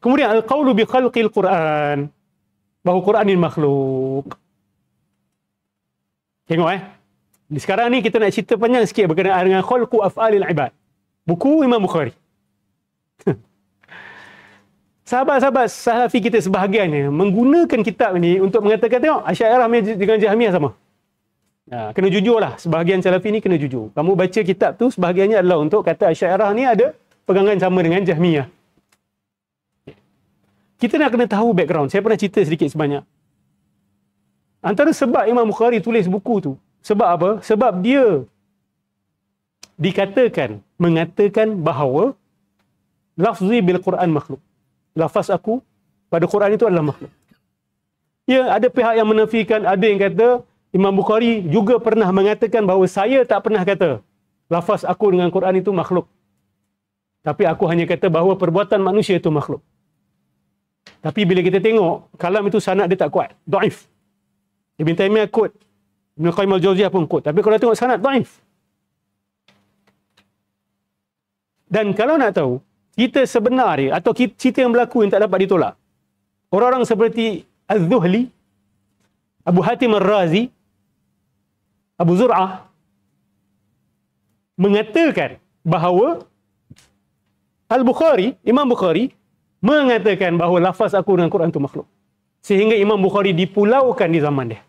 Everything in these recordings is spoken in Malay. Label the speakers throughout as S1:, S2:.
S1: Kemudian al-qawlu bi khalqil Quran. Bahawa Quran ini makhluk. Tengok sekarang ni kita nak cerita panjang sikit berkenaan dengan khalqu af'alil ibad. Buku Imam Bukhari. Sahabat-sahabat Salafi kita sebahagiannya menggunakan kitab ni untuk mengatakan, tengok, Asy'ariyah dengan Jahmiyah sama. Kena jujur lah. Sebahagian Salafi ni kena jujur. Kamu baca kitab tu, sebahagiannya adalah untuk kata Asy'ariyah ni ada pegangan sama dengan Jahmiyah. Kita nak kena tahu background. Saya pernah cerita sedikit sebanyak. Antara sebab Imam Bukhari tulis buku tu, sebab apa? Sebab dia mengatakan bahawa lafzi bil Quran makhluk. Lafaz aku pada Quran itu adalah makhluk. Ya, ada pihak yang menafikan, ada yang kata Imam Bukhari juga pernah mengatakan bahawa saya tak pernah kata lafaz aku dengan Quran itu makhluk. Tapi aku hanya kata bahawa perbuatan manusia itu makhluk. Tapi bila kita tengok, kalam itu sanad dia tak kuat. Dhaif. Ibn Taymiyah quote. Ibn Qayyim al-Jauziyah pun quote. Tapi kalau tengok sanad, dhaif. Dan kalau nak tahu, cerita sebenar dia, atau cerita yang berlaku yang tak dapat ditolak. Orang-orang seperti Az-Zuhli, Abu Hatim Ar-Razi, Abu Zur'ah, mengatakan bahawa Al-Bukhari, Imam Bukhari, mengatakan bahawa lafaz aku dengan Quran itu makhluk. Sehingga Imam Bukhari dipulaukan di zaman dia.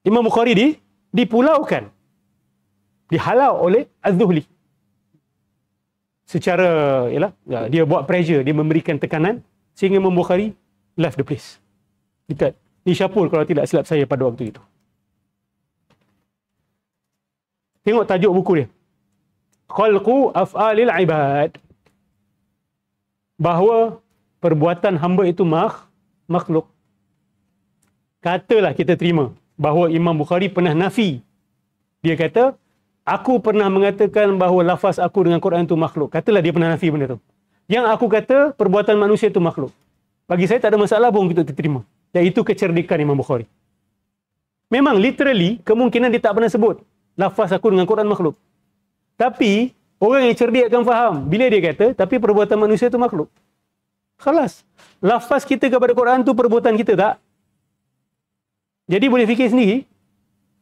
S1: Imam Bukhari dipulaukan. Dihalau oleh Az-Zuhli. Secara, dia buat pressure, dia memberikan tekanan, sehingga Imam Bukhari left the place. Dekat Nishapur kalau tidak silap saya pada waktu itu. Tengok tajuk buku dia. Khalqu af'alil ibad. Bahawa perbuatan hamba itu makhluk. Katalah kita terima bahawa Imam Bukhari pernah nafi. Dia kata, aku pernah mengatakan bahawa lafaz aku dengan Quran itu makhluk. Katalah dia pernah nafi benda tu. Yang aku kata, perbuatan manusia itu makhluk. Bagi saya tak ada masalah pun kita terima. Iaitu kecerdikan Imam Bukhari. Memang literally, kemungkinan dia tak pernah sebut lafaz aku dengan Quran makhluk. Tapi, orang yang cerdik akan faham. Bila dia kata, tapi perbuatan manusia itu makhluk. Khalas. Lafaz kita kepada Quran itu perbuatan kita tak? Jadi boleh fikir sendiri,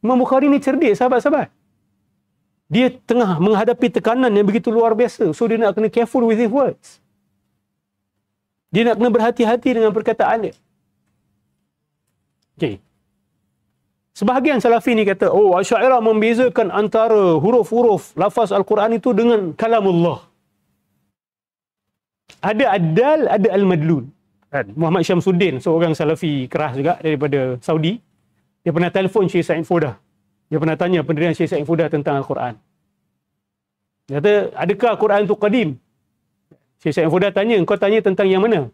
S1: Imam Bukhari ni cerdik, sahabat-sahabat. Dia tengah menghadapi tekanan yang begitu luar biasa. So, dia nak kena careful with his words. Dia nak kena berhati-hati dengan perkataan dia. Okay. Sebahagian Salafi ni kata, oh, Asy'ariyah membezakan antara huruf-huruf lafaz Al-Quran itu dengan kalamullah. Ada ad-dal, ada al-madlul. Muhammad Syamsuddin, seorang Salafi keras juga daripada Saudi. Dia pernah telefon Syekh Sa'id Faudah. Dia pernah tanya pendirian Syekh Sa'id Faudah tentang Al-Quran. Dia kata, adakah Al-Quran itu qadim? Syekh Sa'id Faudah tanya, kau tanya tentang yang mana?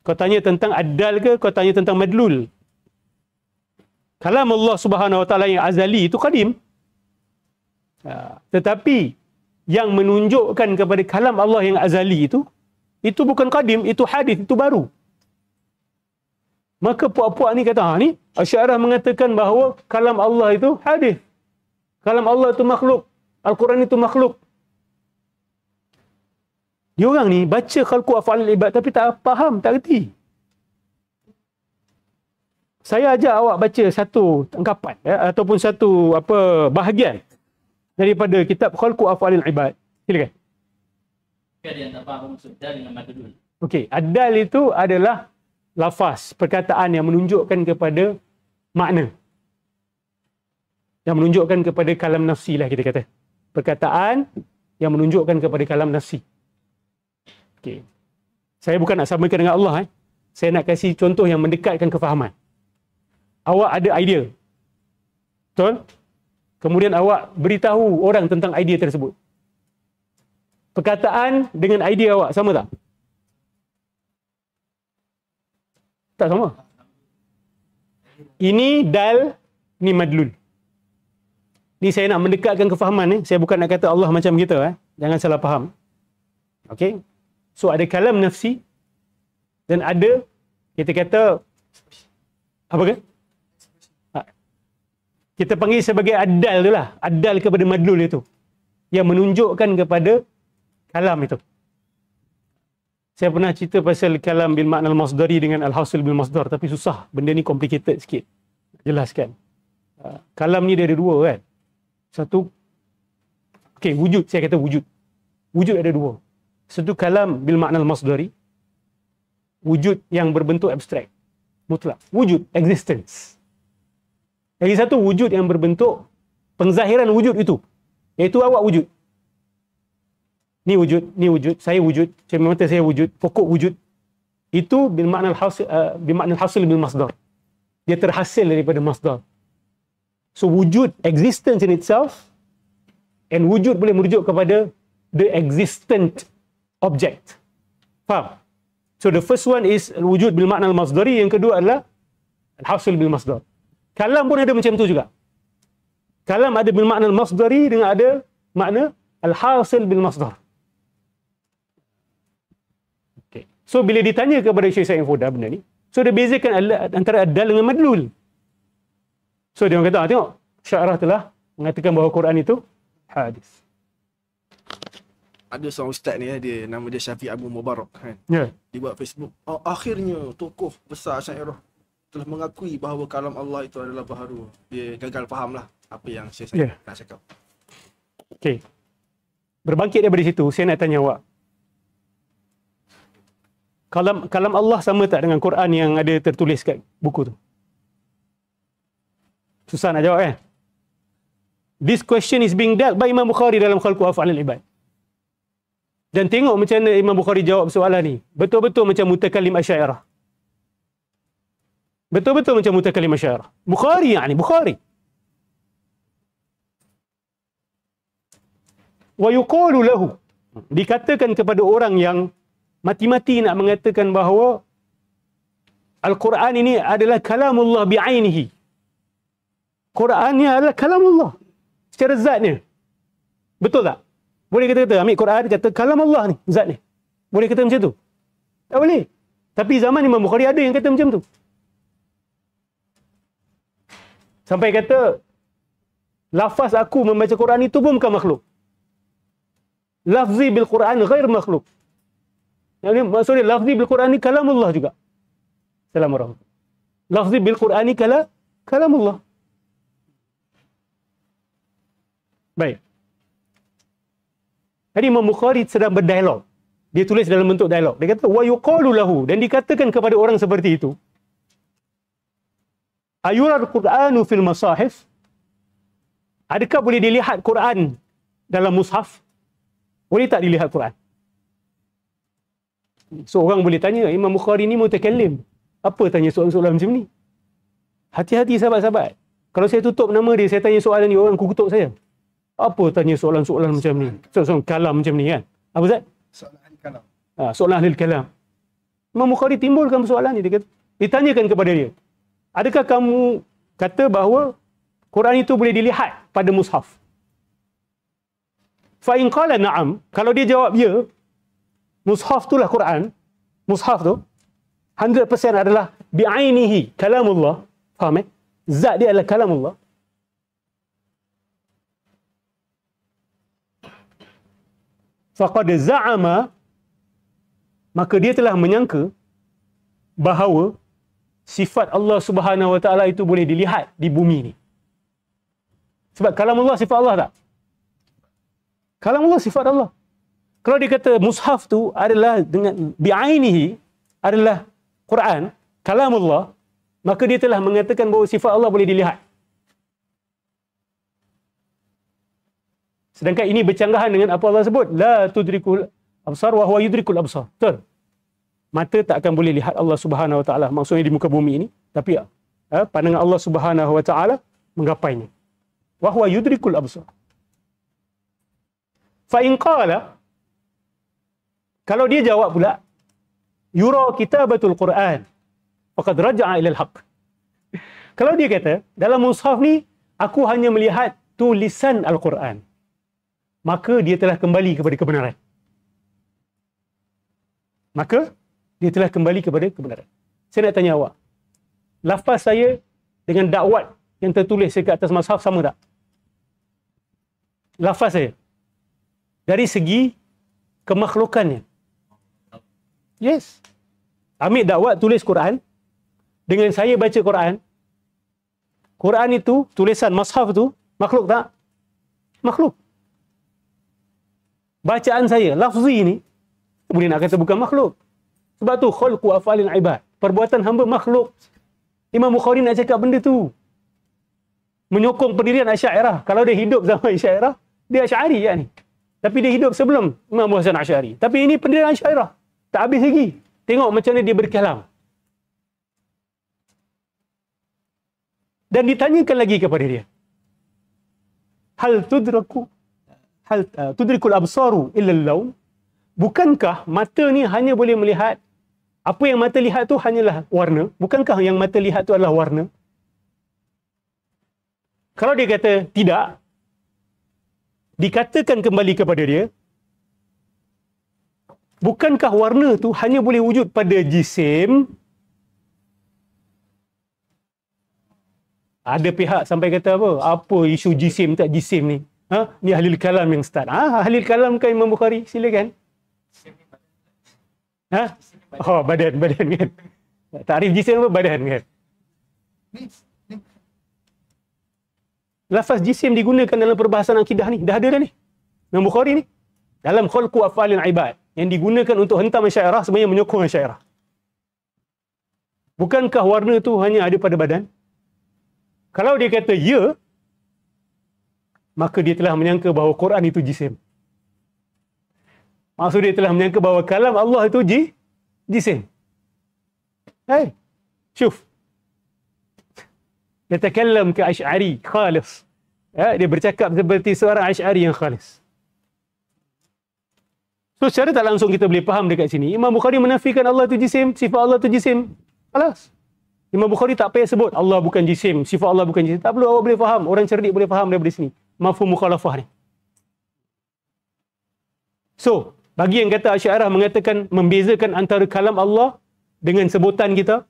S1: Kau tanya tentang ad-dal ke? Kau tanya tentang madlul? Kalam Allah Subhanahu Wa Taala yang azali itu qadim. Tetapi yang menunjukkan kepada kalam Allah yang azali itu bukan qadim, itu hadis, itu baru. Maka puak-puak ni kata, ni Asy'ariyah mengatakan bahawa kalam Allah itu hadis. Kalam Allah itu makhluk. Al-Quran itu makhluk. Diorang ni baca khalqu af'alil ibad tapi tak faham, tak reti. Saya ajak awak baca satu tangkapan ataupun satu bahagian daripada kitab Khalqu Af'alil Ibad. Silakan.
S2: Dia tak faham maksud dal dengan madlul.
S1: Okey, ad-dal itu adalah lafaz, perkataan yang menunjukkan kepada makna. Yang menunjukkan kepada kalam nafsi lah kita kata. Perkataan yang menunjukkan kepada kalam nafsi. Okey. Saya bukan nak samakan dengan Allah. Saya nak kasih contoh yang mendekatkan kefahaman. Awak ada idea. Betul? Kemudian awak beritahu orang tentang idea tersebut. Perkataan dengan idea awak sama tak? Tak sama. Ini dal, ini madlul. Ni saya nak mendekatkan kefahaman ni. Saya bukan nak kata Allah macam kita. Jangan salah faham. Okey? So ada kalam nafsi dan ada kita kata apa ke? Kita panggil sebagai ad-dal tu lah. Ad-dal kepada madlul itu. Yang menunjukkan kepada kalam itu. Saya pernah cerita pasal kalam bil makna al-masdari dengan al-hasil bil masdar, tapi susah. Benda ni complicated sikit. Jelaskan. Kalam ni dia ada dua kan. Satu, okey, wujud. Saya kata wujud. Wujud ada dua. Satu kalam bil makna al-masdari. Wujud yang berbentuk abstrak. Mutlak. Wujud, existence. Lagi satu wujud yang berbentuk pengzahiran wujud itu. Iaitu awak wujud. Ni wujud, saya wujud, cermin mata saya wujud, pokok wujud. Itu bil makna al-hasil bil masdar. Dia terhasil daripada masdar. So wujud, existence in itself, and wujud boleh merujuk kepada the existent object. Faham? So the first one is wujud bil makna al-masdari, yang kedua adalah al-hasil bil masdar. Kalam pun ada macam tu juga. Kalam ada bil makna al-masdari dengan ada makna al-hasil bil masdar. Okay. So bila ditanya kepada Syekh Said Foda benda ni, so dia bezakan antara adal dengan madlul. So dia orang kata, tengok, Syarah telah mengatakan bahawa Quran itu hadis.
S3: Ada seorang ustaz ni, dia nama dia Syafiq Abu Mubarak kan.
S1: Ya.
S3: Dia buat Facebook. Akhirnya tokoh besar Asy'ariyah telah mengakui bahawa kalam Allah itu adalah baharu. Dia gagal faham lah apa yang saya nak cakap.
S1: Okey. Berbangkit daripada situ, saya nak tanya awak. Kalam Allah sama tak dengan Quran yang ada tertulis kat buku tu? Susah nak jawab kan? This question is being dealt by Imam Bukhari dalam Khalqu Af'alil Ibad. Dan tengok macam mana Imam Bukhari jawab soalan ni. Betul-betul macam mutakallim Asy'ariyah. Betul-betul macam mutakallim Asy'ariyah. Bukhari yani, Bukhari. Wa yuqalu lahu. Dikatakan kepada orang yang mati-mati nak mengatakan bahawa Al-Quran ini adalah kalamullah bi'ainihi. Quran ni adalah kalamullah secara zatnya. Betul tak? Boleh kata ambil Quran kata kalamullah ni zat ni. Boleh kata macam tu? Tak boleh. Tapi zaman Imam Bukhari ada yang kata macam tu. Sampai kata lafaz aku membaca Quran itu pun bukan makhluk. Lafzi bil Quran ghair makhluk. Maksudnya lafzi bil Quran ni kalamullah juga. Assalamualaikum. Lafzi bil Quran ni kalamullah. Baik. Jadi Imam Bukhari sedang berdialog. Dia tulis dalam bentuk dialog. Dia kata wa yuqalu lahu, dan dikatakan kepada orang seperti itu, ayural Qur'anu fil masahif? Adakah boleh dilihat Quran dalam mushaf? Boleh tak dilihat Quran? So orang boleh tanya, Imam Bukhari ni mutakallim. Apa tanya soalan-soalan macam ni? Hati-hati sahabat-sahabat. Kalau saya tutup nama dia, saya tanya soalan ni, orang kukutuk saya. Apa tanya soalan-soalan macam ni? Soalan kalam macam ni kan? Apa Zat?
S3: Soalan ahli kalam.
S1: Soalan ahli kalam. Imam Bukhari timbulkan soalan ni. Ditanyakan kepada dia, adakah kamu kata bahawa Quran itu boleh dilihat pada mushaf? Fa in qala na'am, kalau dia jawab ya, mushaf itulah Quran, mushaf tu 100% adalah bi'ainihi kalamullah. Faham eh? Zat dia adalah kalamullah. Faqad za'ama, maka dia telah menyangka bahawa sifat Allah Subhanahu wa taala itu boleh dilihat di bumi ni. Sebab kalamullah sifat Allah tak? Kalamullah sifat Allah. Kalau dia kata mushaf tu adalah dengan bi'ainihi adalah Quran, kalamullah, maka dia telah mengatakan bahawa sifat Allah boleh dilihat. Sedangkan ini bercanggahan dengan apa Allah sebut, la tudrikul absar wa huwa yudrikul absar. Betul? Mata tak akan boleh lihat Allah Subhanahu wa taala, maksudnya di muka bumi ini, tapi pandangan Allah Subhanahu wa taala menggapainya. Wa huwa yudrikul absar. Fa in qala, kalau dia jawab pula, yura kitabatul Quran faqad raja'a ila al-haq. Kalau dia kata dalam mushaf ni aku hanya melihat tulisan Al-Quran, maka dia telah kembali kepada kebenaran. Maka dia telah kembali kepada kebenaran. Saya nak tanya awak, lafaz saya dengan dakwat yang tertulis dekat atas mushaf sama tak? Lafaz saya dari segi kemakhlukannya. Yes. Amir Dakwat tulis Quran. Dengan saya baca Quran. Quran itu, tulisan mushaf tu, makhluk tak? Makhluk. Bacaan saya, lafzi ni, boleh nak kata bukan makhluk. Sebab tu, khalqu af'alil ibad. Perbuatan hamba makhluk. Imam Bukhari nak cakap benda tu. Menyokong pendirian Asy'ariyah. Kalau dia hidup zaman Asy'ariyah, dia Asy'ari ya ni. Tapi dia hidup sebelum Imam Abu Hasan Asy'ari. Tapi ini pendirian Asy'ariyah. Tak habis lagi. Tengok macam mana dia berkalam. Dan ditanyakan lagi kepada dia. Hal tudrikul absaru illa al-lawn? Bukankah mata ni hanya boleh melihat apa yang mata lihat tu hanyalah warna? Bukankah yang mata lihat tu adalah warna? Kalau dia kata tidak, dikatakan kembali kepada dia, bukankah warna tu hanya boleh wujud pada jisim? Ada pihak sampai kata apa? Apa isu jisim tak jisim ni? Ha? Ni ahli kalam yang start. Ahli kalam kan Imam Bukhari? Silakan. Ha? Oh, badan kan. Takrif jisim apa? Badan kan. Lafaz jisim digunakan dalam perbahasan akidah ni. Dah ada dah ni. Imam Bukhari ni. Dalam khalqu af'alil ibad. Yang digunakan untuk hentam Asy'ariyah sebenarnya menyokong Asy'ariyah. Bukankah warna tu hanya ada pada badan? Kalau dia kata ya, maka dia telah menyangka bahawa Quran itu jisim. Maksud dia telah menyangka bahawa kalam Allah itu jisim. Hai, syuf. Yatakallam ka Asy'ari khalis. Ya, dia bercakap seperti seorang Asy'ari yang khalis. So secara tak langsung kita boleh faham dekat sini, Imam Bukhari menafikan Allah itu jisim, sifat Allah itu jisim. Alas. Imam Bukhari tak payah sebut Allah bukan jisim, sifat Allah bukan jisim. Tak perlu, awak boleh faham. Orang cerdik boleh faham daripada sini. Mafhum mukhalafah ni. So, bagi yang kata Asy'ariyah mengatakan membezakan antara kalam Allah dengan sebutan kita,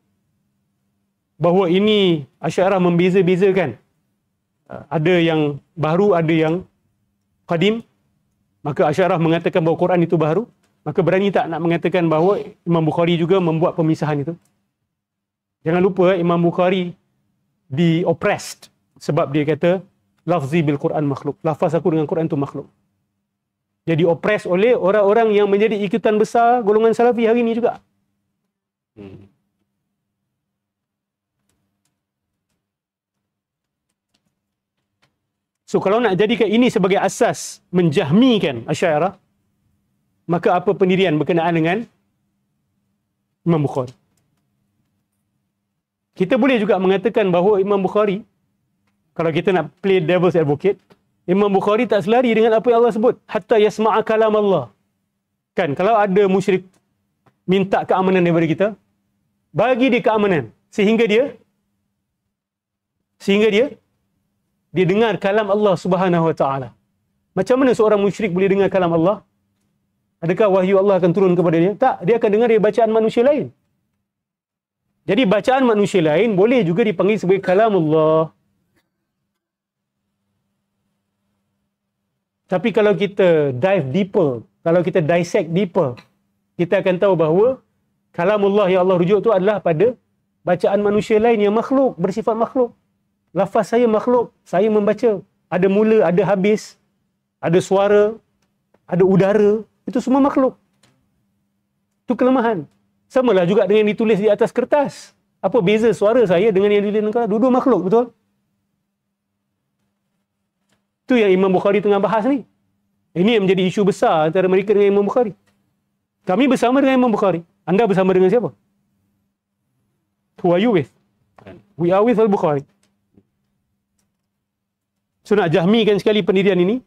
S1: bahawa ini Asy'ariyah membeza-bezakan. Ada yang baru, ada yang qadim. Maka Asy'ariyah mengatakan bahawa Quran itu baru. Maka berani tak nak mengatakan bahawa Imam Bukhari juga membuat pemisahan itu? Jangan lupa Imam Bukhari di-oppressed sebab dia kata lafzi bil Quran makhluk. Lafaz aku dengan Quran itu makhluk. Jadi oppressed oleh orang-orang yang menjadi ikutan besar golongan Salafi hari ini juga. So kalau nak jadikan ini sebagai asas menjahmikan Asy'ariyah, maka apa pendirian berkenaan dengan Imam Bukhari? Kita boleh juga mengatakan bahawa Imam Bukhari, kalau kita nak play devil's advocate, Imam Bukhari tak selari dengan apa yang Allah sebut. Hatta yasma'a kalam Allah. Kan, kalau ada musyrik minta keamanan daripada kita, bagi dia keamanan. Sehingga dia dengar kalam Allah Subhanahu Wa Taala. Macam mana seorang musyrik boleh dengar kalam Allah? Adakah wahyu Allah akan turun kepada dia? Tak, dia akan dengar dari bacaan manusia lain. Jadi bacaan manusia lain boleh juga dipanggil sebagai kalamullah. Tapi kalau kita dive deeper, kalau kita dissect deeper, kita akan tahu bahawa kalamullah yang Allah rujuk tu adalah pada bacaan manusia lain yang makhluk, bersifat makhluk. Lafaz saya makhluk, saya membaca. Ada mula, ada habis, ada suara, ada udara, itu semua makhluk. Itu kelemahan. Samalah juga dengan ditulis di atas kertas. Apa beza suara saya dengan yang ditulis dalam kertas? Dua-dua makhluk, betul? Itu yang Imam Bukhari tengah bahas ni. Ini yang menjadi isu besar antara mereka dengan Imam Bukhari. Kami bersama dengan Imam Bukhari. Anda bersama dengan siapa? Who are you with? We are with Al-Bukhari. So nak jahmikan sekali pendirian ini,